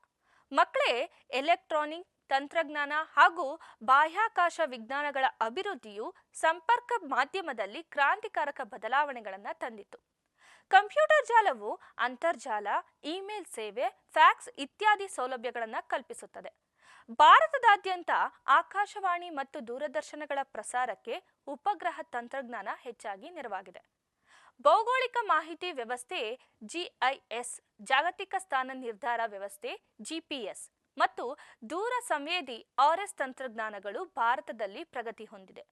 ಮಕ್ಕಳೇ, ಎಲೆಕ್ಟ್ರಾನಿಕ್ ತಂತ್ರಜ್ಞಾನ ಹಾಗೂ ಬಾಹ್ಯಾಕಾಶ ವಿಜ್ಞಾನಗಳ ಅಭಿವೃದ್ಧಿಯು ಸಂಪರ್ಕ ಮಾಧ್ಯಮದಲ್ಲಿ ಕ್ರಾಂತಿಕಾರಕ ಬದಲಾವಣೆಗಳನ್ನು ತಂದಿತು. ಕಂಪ್ಯೂಟರ್ ಜಾಲವು ಅಂತರ್ಜಾಲ, ಇಮೇಲ್ ಸೇವೆ, ಫ್ಯಾಕ್ಸ್ ಇತ್ಯಾದಿ ಸೌಲಭ್ಯಗಳನ್ನು ಕಲ್ಪಿಸುತ್ತದೆ. ಭಾರತದಾದ್ಯಂತ ಆಕಾಶವಾಣಿ ಮತ್ತು ದೂರದರ್ಶನಗಳ ಪ್ರಸಾರಕ್ಕೆ ಉಪಗ್ರಹ ತಂತ್ರಜ್ಞಾನ ಹೆಚ್ಚಾಗಿ ನೆರವಾಗಿದೆ. ಭೌಗೋಳಿಕ ಮಾಹಿತಿ ವ್ಯವಸ್ಥೆ GIS, ಜಾಗತಿಕ ಸ್ಥಾನ ನಿರ್ಧಾರ ವ್ಯವಸ್ಥೆ GPS ಮತ್ತು ದೂರ ಸಂವೇದಿ RS ತಂತ್ರಜ್ಞಾನಗಳು ಭಾರತದಲ್ಲಿ ಪ್ರಗತಿ ಹೊಂದಿದೆ.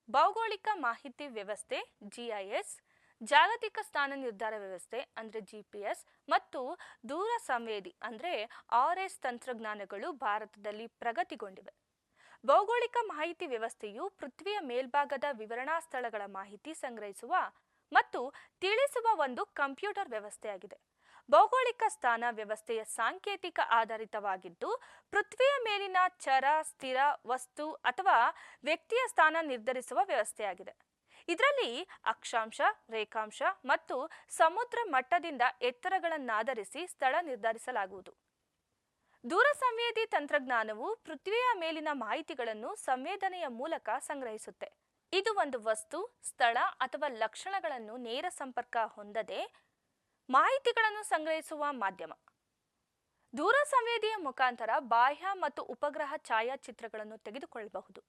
ಭೌಗೋಳಿಕ ಮಾಹಿತಿ ವ್ಯವಸ್ಥೆ GIS, ಜಾಗತಿಕ ಸ್ಥಾನ ನಿರ್ಧಾರ ವ್ಯವಸ್ಥೆ ಅಂದರೆ GPS ಮತ್ತು ದೂರ ಸಂವೇದಿ ಅಂದರೆ RS ತಂತ್ರಜ್ಞಾನಗಳು ಭಾರತದಲ್ಲಿ ಪ್ರಗತಿಗೊಂಡಿವೆ. ಭೌಗೋಳಿಕ ಮಾಹಿತಿ ವ್ಯವಸ್ಥೆಯು ಪೃಥ್ವಿಯ ಮೇಲ್ಭಾಗದ ವಿವರಣಾ ಸ್ಥಳಗಳ ಮಾಹಿತಿ ಸಂಗ್ರಹಿಸುವ ಮತ್ತು ತಿಳಿಸುವ ಒಂದು ಕಂಪ್ಯೂಟರ್ ವ್ಯವಸ್ಥೆಯಾಗಿದೆ. ಭೌಗೋಳಿಕ ಸ್ಥಾನ ವ್ಯವಸ್ಥೆಯ ಸಾಂಕೇತಿಕ ಆಧಾರಿತವಾಗಿದ್ದು ಪೃಥ್ವಿಯ ಮೇಲಿನ ಚರ, ಸ್ಥಿರ ವಸ್ತು ಅಥವಾ ವ್ಯಕ್ತಿಯ ಸ್ಥಾನ ನಿರ್ಧರಿಸುವ ವ್ಯವಸ್ಥೆಯಾಗಿದೆ. ಇದರಲ್ಲಿ ಅಕ್ಷಾಂಶ, ರೇಖಾಂಶ ಮತ್ತು ಸಮುದ್ರ ಮಟ್ಟದಿಂದ ಎತ್ತರಗಳನ್ನಾಧರಿಸಿ ಸ್ಥಳ ನಿರ್ಧರಿಸಲಾಗುವುದು. ದೂರ ಸಂವೇದಿ ತಂತ್ರಜ್ಞಾನವು ಪೃಥ್ವಿಯ ಮೇಲಿನ ಮಾಹಿತಿಗಳನ್ನು ಸಂವೇದನೆಯ ಮೂಲಕ ಸಂಗ್ರಹಿಸುತ್ತೆ. ಇದು ಒಂದು ವಸ್ತು, ಸ್ಥಳ ಅಥವಾ ಲಕ್ಷಣಗಳನ್ನು ನೇರ ಸಂಪರ್ಕ ಹೊಂದದೆ ಮಾಹಿತಿಗಳನ್ನು ಸಂಗ್ರಹಿಸುವ ಮಾಧ್ಯಮ. ದೂರ ಸಂವೇದಿಯ ಮುಖಾಂತರ ಬಾಹ್ಯ ಮತ್ತು ಉಪಗ್ರಹ ಛಾಯಾಚಿತ್ರಗಳನ್ನು ತೆಗೆದುಕೊಳ್ಳಬಹುದು.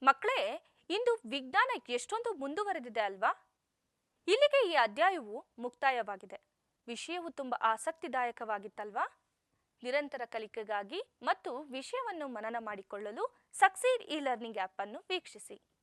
ಮಕ್ಕಳೇ, ಇಂದು ವಿಜ್ಞಾನ ಎಷ್ಟೊಂದು ಮುಂದುವರೆದಿದೆ ಅಲ್ವಾ? ಇಲ್ಲಿಗೆ ಈ ಅಧ್ಯಾಯವು ಮುಕ್ತಾಯವಾಗಿದೆ. ವಿಷಯವು ತುಂಬಾ ಆಸಕ್ತಿದಾಯಕವಾಗಿತ್ತಲ್ವಾ? ನಿರಂತರ ಕಲಿಕೆಗಾಗಿ ಮತ್ತು ವಿಷಯವನ್ನು ಮನನ ಮಾಡಿಕೊಳ್ಳಲು ಸಕ್ಸೀಡ್ ಇ ಲರ್ನಿಂಗ್ ಆ್ಯಪ್ ಅನ್ನು ವೀಕ್ಷಿಸಿ.